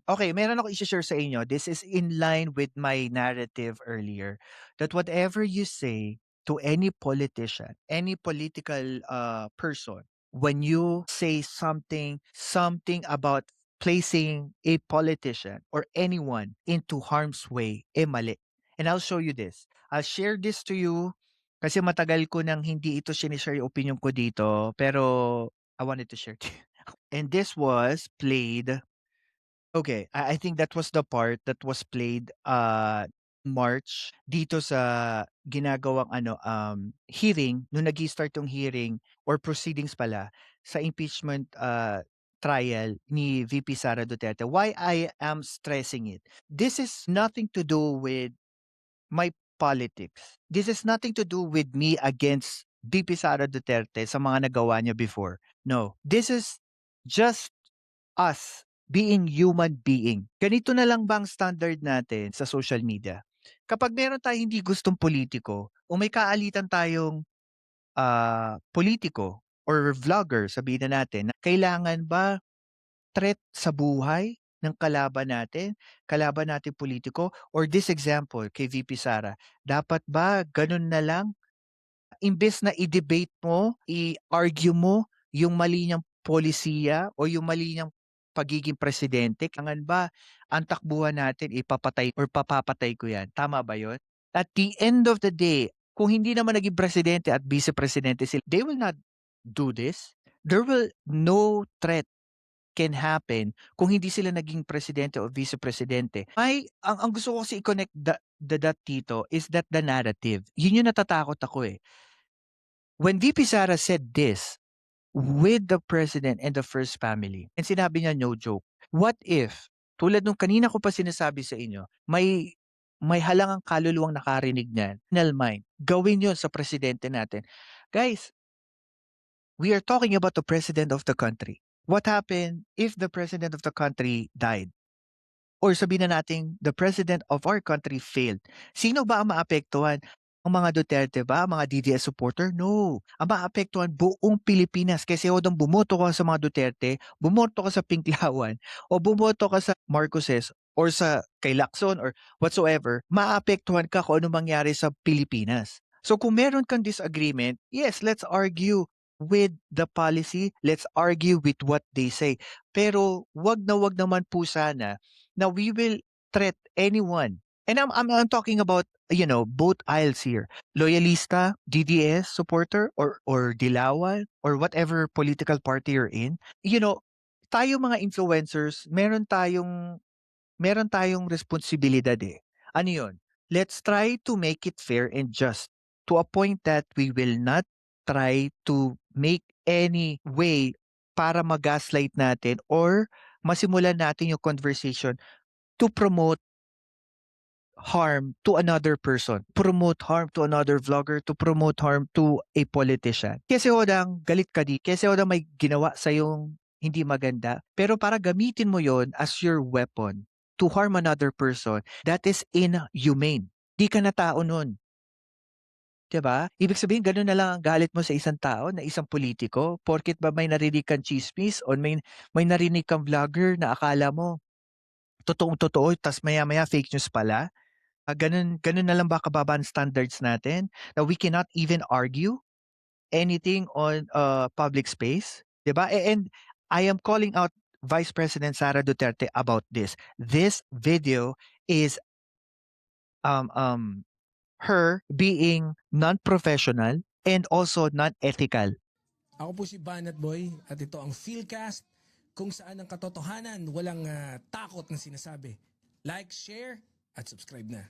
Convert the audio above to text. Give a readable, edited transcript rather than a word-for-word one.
Okay, meron ako i-share sa inyo. This is in line with my narrative earlier that whatever you say to any politician, any political person, when you say something about placing a politician or anyone into harm's way, mali. And I'll show you this. I'll share this to you kasi matagal ko nang hindi ito sinishare yung opinion ko dito, pero I wanted to share to you. And this was played. Okay, I think that was the part that was played, March dito sa ginagawang hearing nung nag-i-start yung hearing or proceedings pala sa impeachment, trial ni VP Sara Duterte. Why I am stressing it? This is nothing to do with my politics. This has nothing to do with me against VP Sara Duterte sa mga nagawa niya before. No, this is just us being human being. Ganito na lang ba ang standard natin sa social media? Kapag meron tayong hindi gustong politiko o may kaalitan tayong politiko or vlogger, sabihin na natin, na kailangan ba threat sa buhay ng kalaban natin politiko, or this example kay VP Sara, dapat ba ganun na lang imbes na i-debate mo, i-argue mo yung mali niyang polisiya o yung mali niyang pagiging presidente, kailangan ba ang takbuhan natin ipapatay or papapatay ko yan, tama ba yun? At the end of the day, kung hindi naman naging presidente at vice presidente sila, they will not do this. There will no threat can happen kung hindi sila naging presidente o vice presidente. Ang gusto ko kasi i-connect the dot dito is that the narrative. Yun yung natatakot ako eh. When VP Sara said this with the president and the first family, and sinabi niya no joke, what if, tulad nung kanina ko pa sinasabi sa inyo, may halangang kaluluwang nakarinig niyan, criminal mind, gawin yon sa presidente natin. Guys, we are talking about the president of the country. What happened if the president of the country died? Or sabihin na natin, the president of our country failed. Sino ba ang maapektuhan? Ang mga Duterte ba? Ang mga DDS supporter? No. Ang maapektuhan buong Pilipinas. Kasi odong bumoto ka sa mga Duterte, bumoto ka sa Pinklawan, o bumoto ka sa Marcoses, or sa kay Lacson, or whatsoever, maapektuhan ka kung ano mangyari sa Pilipinas. So kung meron kang disagreement, yes, let's argue with the policy, let's argue with what they say. Pero wag naman po sana now we will threat anyone. And I'm talking about, both aisles here. Loyalista, DDS supporter, or Dilawan, or whatever political party you're in. Tayo mga influencers, meron tayong responsibilidad eh. Ano 'yun? Let's try to make it fair and just to a point that we will not try to make any way para ma-gaslight natin or masimulan natin yung conversation to promote harm to another person, promote harm to another vlogger, to promote harm to a politician. Kasi hodang galit ka di, kasi hodang may ginawa sa yung hindi maganda, pero para gamitin mo yon as your weapon to harm another person, that is inhumane. Di ka na tao nun. 'Di ba? Ibig sabihin gano'n na lang ang galit mo sa isang tao, na isang politiko, porket ba may narinig kang tsismis o may narinig kang vlogger na akala mo totoong-totoo tas maya-maya fake news pala? Gano'n na lang ba kababa ang standards natin na we cannot even argue anything on, public space, 'di ba? And I am calling out Vice President Sara Duterte about this. This video is, um, um, her being non-professional and also non-ethical. Ako po si Banat Boy at ito ang Philcast kung saan ang katotohanan walang takot na sinasabi. Like, share at subscribe na.